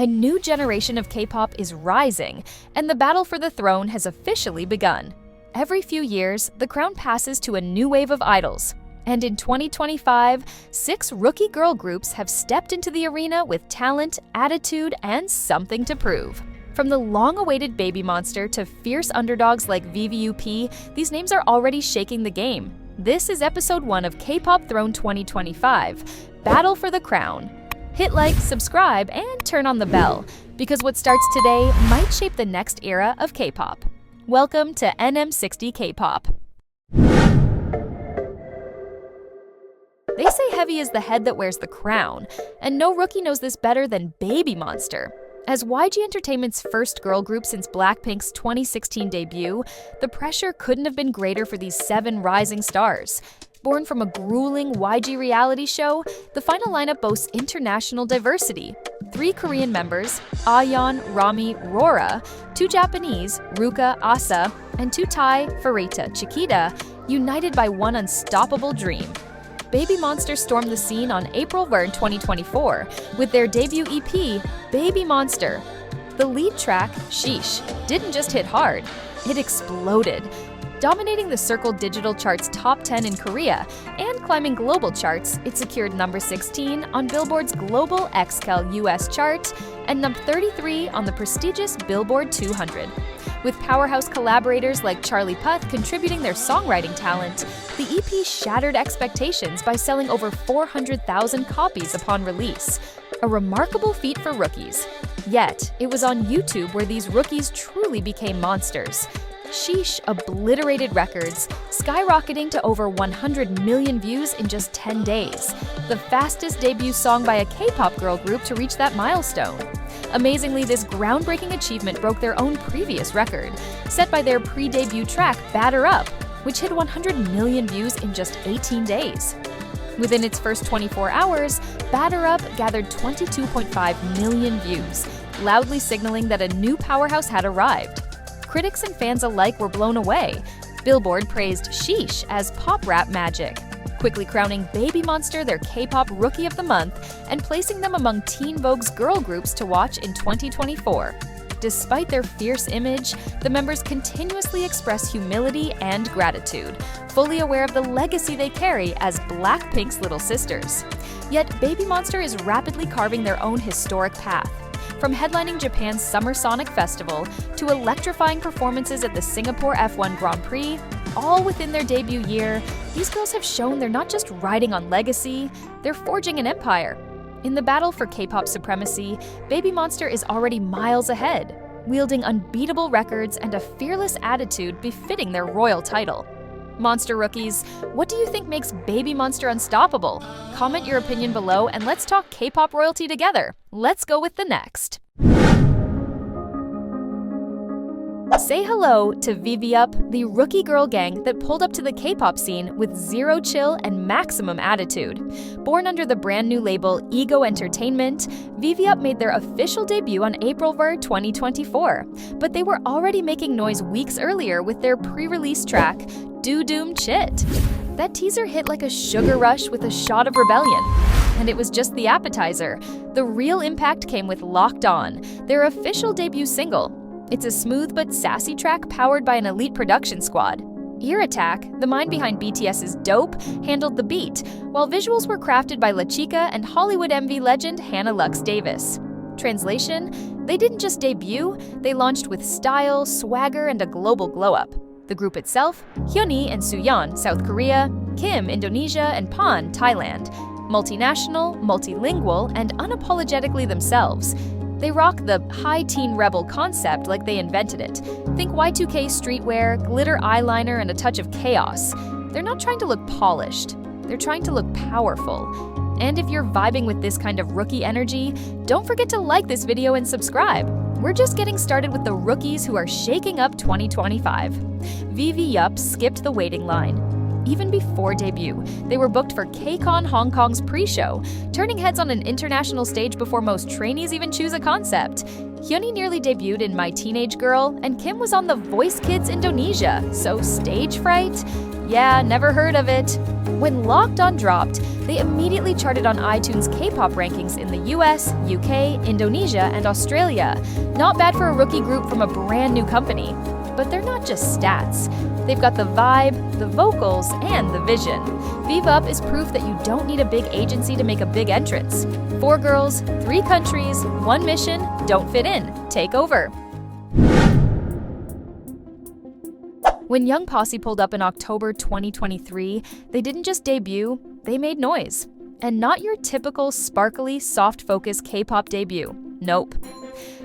A new generation of K-pop is rising, and the battle for the throne has officially begun. Every few years, the crown passes to a new wave of idols. And in 2025, 6 rookie girl groups have stepped into the arena with talent, attitude, and something to prove. From the long-awaited BABYMONSTER to fierce underdogs like VVUP, these names are already shaking the game. This is episode 1 of K-pop Throne 2025, Battle for the Crown. Hit like, subscribe, and turn on the bell, because what starts today might shape the next era of K-pop. Welcome to NM60 K-pop. They say heavy is the head that wears the crown, and no rookie knows this better than BABYMONSTER. As YG Entertainment's first girl group since Blackpink's 2016 debut, the pressure couldn't have been greater for these 7 rising stars. Born from a grueling YG reality show, the final lineup boasts international diversity. 3 Korean members, Ayeon, Rami, Rora, 2 Japanese, Ruka, Asa, and 2 Thai, Farita, Chiquita, united by one unstoppable dream. BABYMONSTER stormed the scene on April 3, 2024, with their debut EP, BABYMONSTER. The lead track, Sheesh, didn't just hit hard, it exploded. Dominating the Circle Digital Chart's top 10 in Korea and climbing global charts, it secured number 16 on Billboard's Global XCal US chart and number 33 on the prestigious Billboard 200. With powerhouse collaborators like Charlie Puth contributing their songwriting talent, the EP shattered expectations by selling over 400,000 copies upon release. A remarkable feat for rookies. Yet, it was on YouTube where these rookies truly became monsters. Sheesh obliterated records, skyrocketing to over 100 million views in just 10 days, the fastest debut song by a K-pop girl group to reach that milestone. Amazingly, this groundbreaking achievement broke their own previous record, set by their pre-debut track, Batter Up, which hit 100 million views in just 18 days. Within its first 24 hours, Batter Up gathered 22.5 million views, loudly signaling that a new powerhouse had arrived. Critics and fans alike were blown away. Billboard praised Sheesh as pop rap magic, quickly crowning BABYMONSTER their K-pop Rookie of the Month and placing them among Teen Vogue's girl groups to watch in 2024. Despite their fierce image, the members continuously express humility and gratitude, fully aware of the legacy they carry as Blackpink's little sisters. Yet BABYMONSTER is rapidly carving their own historic path. From headlining Japan's Summer Sonic Festival to electrifying performances at the Singapore F1 Grand Prix, all within their debut year, these girls have shown they're not just riding on legacy, they're forging an empire. In the battle for K-pop supremacy, BABYMONSTER is already miles ahead, wielding unbeatable records and a fearless attitude befitting their royal title. Monster rookies, what do you think makes BABYMONSTER unstoppable? Comment your opinion below and let's talk K-pop royalty together. Let's go with the next. Say hello to VVUP, the rookie girl gang that pulled up to the K-pop scene with zero chill and maximum attitude. Born under the brand new label Ego Entertainment, VVUP made their official debut on April 3, 2024. But they were already making noise weeks earlier with their pre-release track, Do Doom Chit. That teaser hit like a sugar rush with a shot of rebellion. And it was just the appetizer. The real impact came with Locked On, their official debut single. It's a smooth but sassy track powered by an elite production squad. Ear Attack, the mind behind BTS's Dope, handled the beat, while visuals were crafted by La Chica and Hollywood MV legend Hannah Lux Davis. Translation: they didn't just debut, they launched with style, swagger, and a global glow-up. The group itself, Hyunhee and Suyeon, South Korea, Kim, Indonesia, and Pan, Thailand. Multinational, multilingual, and unapologetically themselves. They rock the high teen rebel concept like they invented it. Think Y2K streetwear, glitter eyeliner, and a touch of chaos. They're not trying to look polished. They're trying to look powerful. And if you're vibing with this kind of rookie energy, don't forget to like this video and subscribe. We're just getting started with the rookies who are shaking up 2025. VVUP skipped the waiting line. Even before debut, they were booked for KCON Hong Kong's pre-show, turning heads on an international stage before most trainees even choose a concept. Hyunhee nearly debuted in My Teenage Girl, and Kim was on The Voice Kids Indonesia, so stage fright? Yeah, never heard of it. When Locked On dropped, They immediately charted on iTunes K-pop rankings in the US, UK, Indonesia, and Australia. Not bad for a rookie group from a brand new company. But they're not just stats. They've got the vibe, the vocals, and the vision. VVUP is proof that you don't need a big agency to make a big entrance. 4 girls, 3 countries, 1 mission, don't fit in, take over. When Young Posse pulled up in October 2023, they didn't just debut, they made noise. And not your typical sparkly, soft-focus K-pop debut. Nope.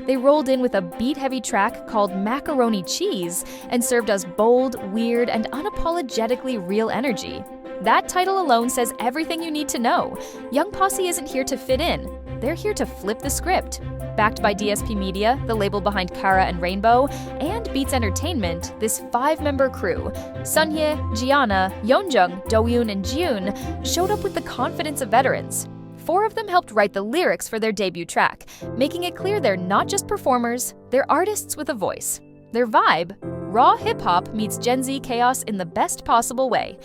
They rolled in with a beat-heavy track called Macaroni Cheese and served us bold, weird, and unapologetically real energy. That title alone says everything you need to know. Young Posse isn't here to fit in. They're here to flip the script. Backed by DSP Media, the label behind Kara and Rainbow, and Beats Entertainment, this 5-member crew, Sunhye, Gianna, Yeonjung, Doyoon, and Jiun, showed up with the confidence of veterans. 4 of them helped write the lyrics for their debut track, making it clear they're not just performers, they're artists with a voice. Their vibe? Raw hip-hop meets Gen Z chaos in the best possible way.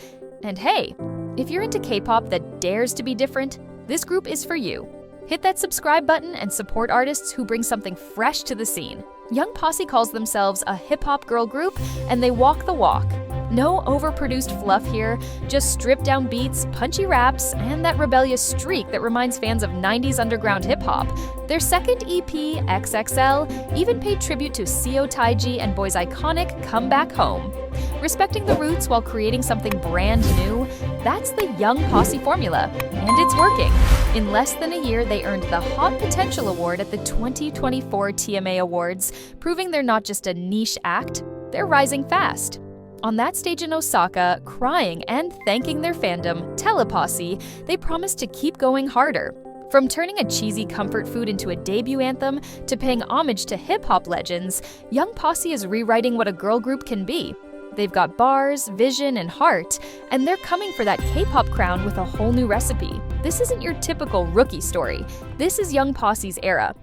And hey, if you're into K-pop that dares to be different, this group is for you. Hit that subscribe button and support artists who bring something fresh to the scene. Young Posse calls themselves a hip-hop girl group, and they walk the walk. No overproduced fluff here, just stripped-down beats, punchy raps, and that rebellious streak that reminds fans of 90s underground hip-hop. Their second EP, XXL, even paid tribute to Seo Taiji and Boy's iconic Come Back Home. Respecting the roots while creating something brand new, that's the Young Posse formula, and it's working. In less than a year, they earned the Hot Potential Award at the 2024 TMA Awards, proving they're not just a niche act, they're rising fast. On that stage in Osaka, crying and thanking their fandom, Teleposse, they promised to keep going harder. From turning a cheesy comfort food into a debut anthem to paying homage to hip-hop legends, Young Posse is rewriting what a girl group can be. They've got bars, vision, and heart, and they're coming for that K-pop crown with a whole new recipe. This isn't your typical rookie story. This is Young Posse's era.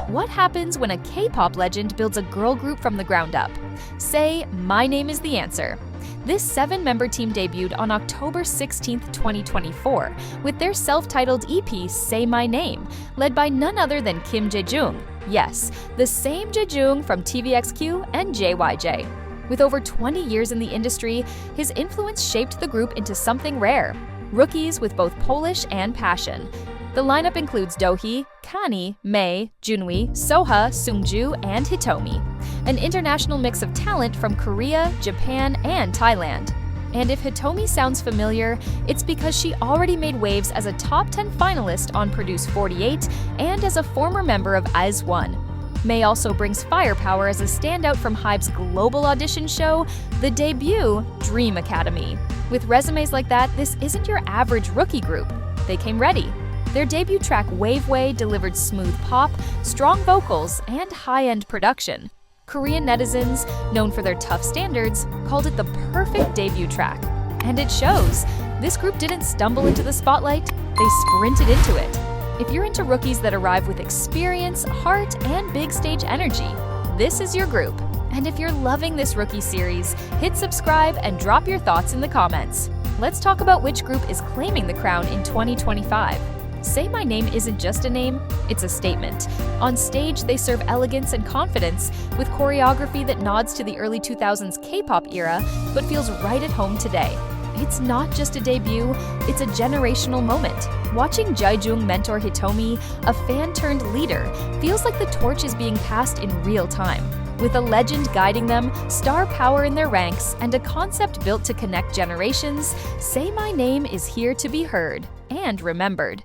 What happens when a K-pop legend builds a girl group from the ground up? Say, my name is the answer. This 7-member team debuted on October 16, 2024, with their self-titled EP, Say My Name, led by none other than Kim Jae-jung. Yes, the same Jae-jung from TVXQ and JYJ. With over 20 years in the industry, his influence shaped the group into something rare. Rookies with both Polish and passion. The lineup includes Dohee, Kani, Mei, Junwi, Soha, Seungju, and Hitomi. An international mix of talent from Korea, Japan, and Thailand. And if Hitomi sounds familiar, it's because she already made waves as a top 10 finalist on Produce 48 and as a former member of IZNA. Mei also brings firepower as a standout from HYBE's global audition show, the debut Dream Academy. With resumes like that, this isn't your average rookie group. They came ready. Their debut track Wave Way delivered smooth pop, strong vocals, and high-end production. Korean netizens, known for their tough standards, called it the perfect debut track. And it shows. This group didn't stumble into the spotlight, they sprinted into it. If you're into rookies that arrive with experience, heart, and big stage energy, this is your group. And if you're loving this rookie series, hit subscribe and drop your thoughts in the comments. Let's talk about which group is claiming the crown in 2025. Say My Name isn't just a name, it's a statement. On stage, they serve elegance and confidence, with choreography that nods to the early 2000s K-pop era, but feels right at home today. It's not just a debut, it's a generational moment. Watching Jae-jung mentor Hitomi, a fan-turned-leader, feels like the torch is being passed in real time. With a legend guiding them, star power in their ranks, and a concept built to connect generations, Say My Name is here to be heard and remembered.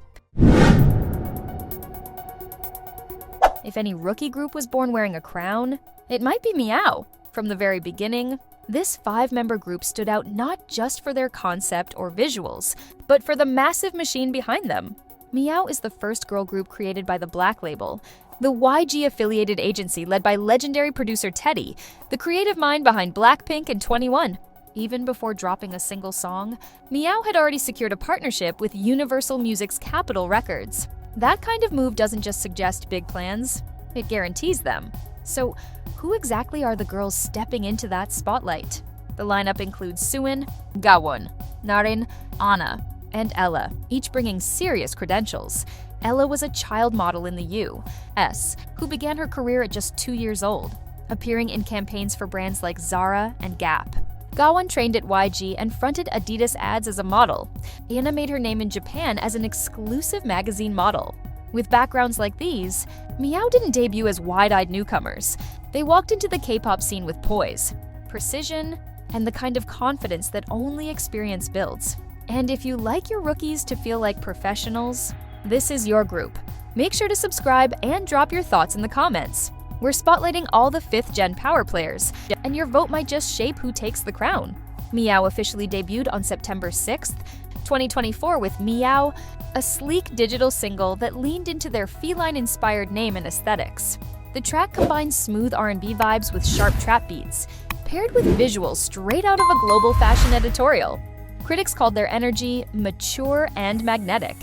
If any rookie group was born wearing a crown, it might be MEOW. From the very beginning, this 5-member group stood out not just for their concept or visuals, but for the massive machine behind them. MEOW is the first girl group created by the Black Label, the YG-affiliated agency led by legendary producer Teddy, the creative mind behind Blackpink and 21. Even before dropping a single song, MEOW had already secured a partnership with Universal Music's Capitol Records. That kind of move doesn't just suggest big plans, it guarantees them. So, who exactly are the girls stepping into that spotlight? The lineup includes Suin, Gawon, Narin, Anna, and Ella, each bringing serious credentials. Ella was a child model in the U.S., who began her career at just 2 years old, appearing in campaigns for brands like Zara and Gap. Gawon trained at YG and fronted Adidas ads as a model. Anna made her name in Japan as an exclusive magazine model. With backgrounds like these, MEOW didn't debut as wide-eyed newcomers. They walked into the K-pop scene with poise, precision, and the kind of confidence that only experience builds. And if you like your rookies to feel like professionals, this is your group. Make sure to subscribe and drop your thoughts in the comments. We're spotlighting all the 5th-gen power players, and your vote might just shape who takes the crown. MEOW officially debuted on September 6th, 2024 with MEOW, a sleek digital single that leaned into their feline-inspired name and aesthetics. The track combines smooth R&B vibes with sharp trap beats, paired with visuals straight out of a global fashion editorial. Critics called their energy mature and magnetic,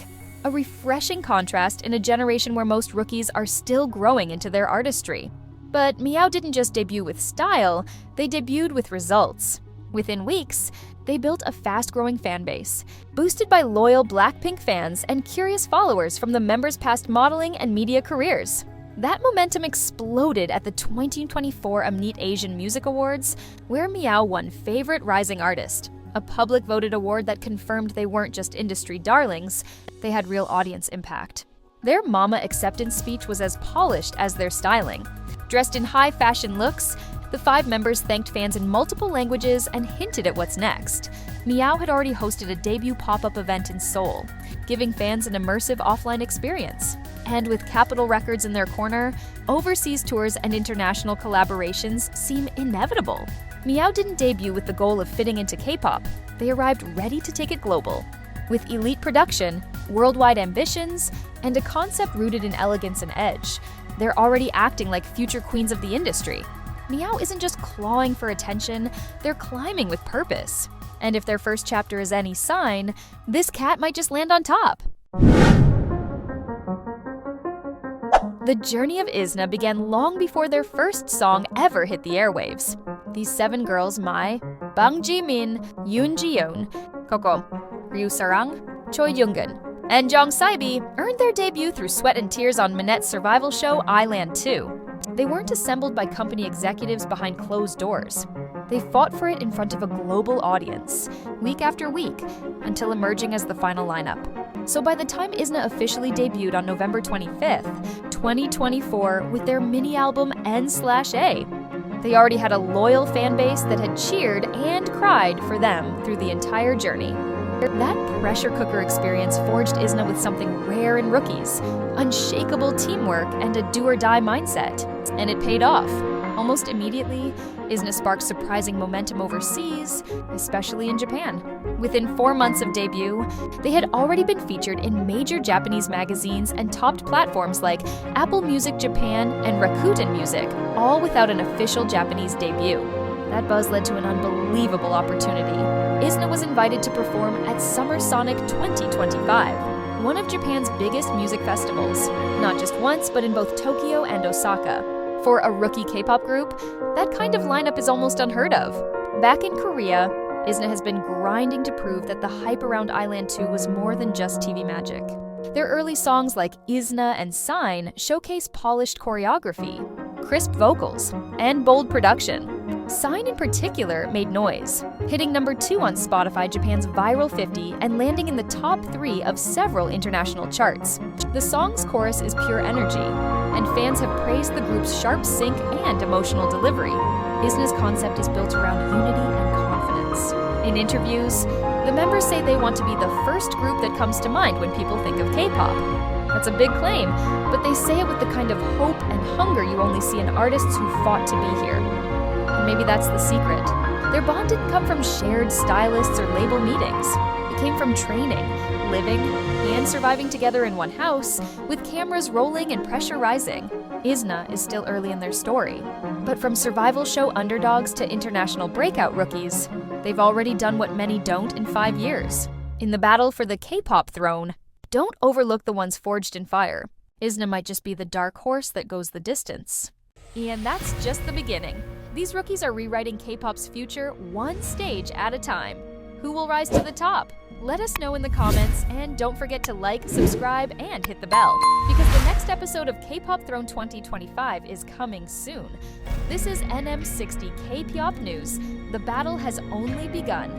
a refreshing contrast in a generation where most rookies are still growing into their artistry. But MEOW didn't just debut with style, they debuted with results. Within weeks, they built a fast-growing fan base, boosted by loyal Blackpink fans and curious followers from the members' past modeling and media careers. That momentum exploded at the 2024 Amnit Asian Music Awards, where MEOW won Favorite Rising Artist, a public-voted award that confirmed they weren't just industry darlings, they had real audience impact. Their Mama acceptance speech was as polished as their styling. Dressed in high-fashion looks, the 5 members thanked fans in multiple languages and hinted at what's next. MEOW had already hosted a debut pop-up event in Seoul, giving fans an immersive offline experience. And with Capitol Records in their corner, overseas tours and international collaborations seem inevitable. MEOW didn't debut with the goal of fitting into K-pop. They arrived ready to take it global. With elite production, worldwide ambitions, and a concept rooted in elegance and edge, they're already acting like future queens of the industry. MEOW isn't just clawing for attention, they're climbing with purpose. And if their first chapter is any sign, this cat might just land on top. The journey of IZNA began long before their first song ever hit the airwaves. These 7 girls, Mai, Bang Ji-min, Yoon Ji-yeon, Coco, Ryu Sarang, Choi Yoongun, and Jong Saibi, earned their debut through sweat and tears on Minette's survival show Island 2. They weren't assembled by company executives behind closed doors. They fought for it in front of a global audience, week after week, until emerging as the final lineup. So by the time IZNA officially debuted on November 25th, 2024, with their mini-album N/A, they already had a loyal fan base that had cheered and cried for them through the entire journey. That pressure cooker experience forged IZNA with something rare in rookies, unshakable teamwork and a do-or-die mindset. And it paid off. Almost immediately, IZNA sparked surprising momentum overseas, especially in Japan. Within 4 months of debut, they had already been featured in major Japanese magazines and topped platforms like Apple Music Japan and Rakuten Music, all without an official Japanese debut. That buzz led to an unbelievable opportunity. IZNA was invited to perform at Summer Sonic 2025, one of Japan's biggest music festivals, not just once, but in both Tokyo and Osaka. For a rookie K-pop group, that kind of lineup is almost unheard of. Back in Korea, IZNA has been grinding to prove that the hype around Island 2 was more than just TV magic. Their early songs like IZNA and Sign showcase polished choreography, crisp vocals, and bold production. Sign in particular made noise, hitting number 2 on Spotify Japan's Viral 50 and landing in the top 3 of several international charts. The song's chorus is pure energy, and fans have praised the group's sharp sync and emotional delivery. IZNA's concept is built around unity and confidence. In interviews, the members say they want to be the first group that comes to mind when people think of K-pop. That's a big claim, but they say it with the kind of hope and hunger you only see in artists who fought to be here. And maybe that's the secret. Their bond didn't come from shared stylists or label meetings. It came from training, living, and surviving together in one house, with cameras rolling and pressure rising. IZNA is still early in their story, but from survival show underdogs to international breakout rookies, they've already done what many don't in 5 years. In the battle for the K-pop throne, don't overlook the ones forged in fire. IZNA might just be the dark horse that goes the distance. And that's just the beginning. These rookies are rewriting K-pop's future one stage at a time. Who will rise to the top? Let us know in the comments, and don't forget to like, subscribe, and hit the bell, because the next episode of K-Pop Throne 2025 is coming soon. This is NM60 K-Pop News. The battle has only begun.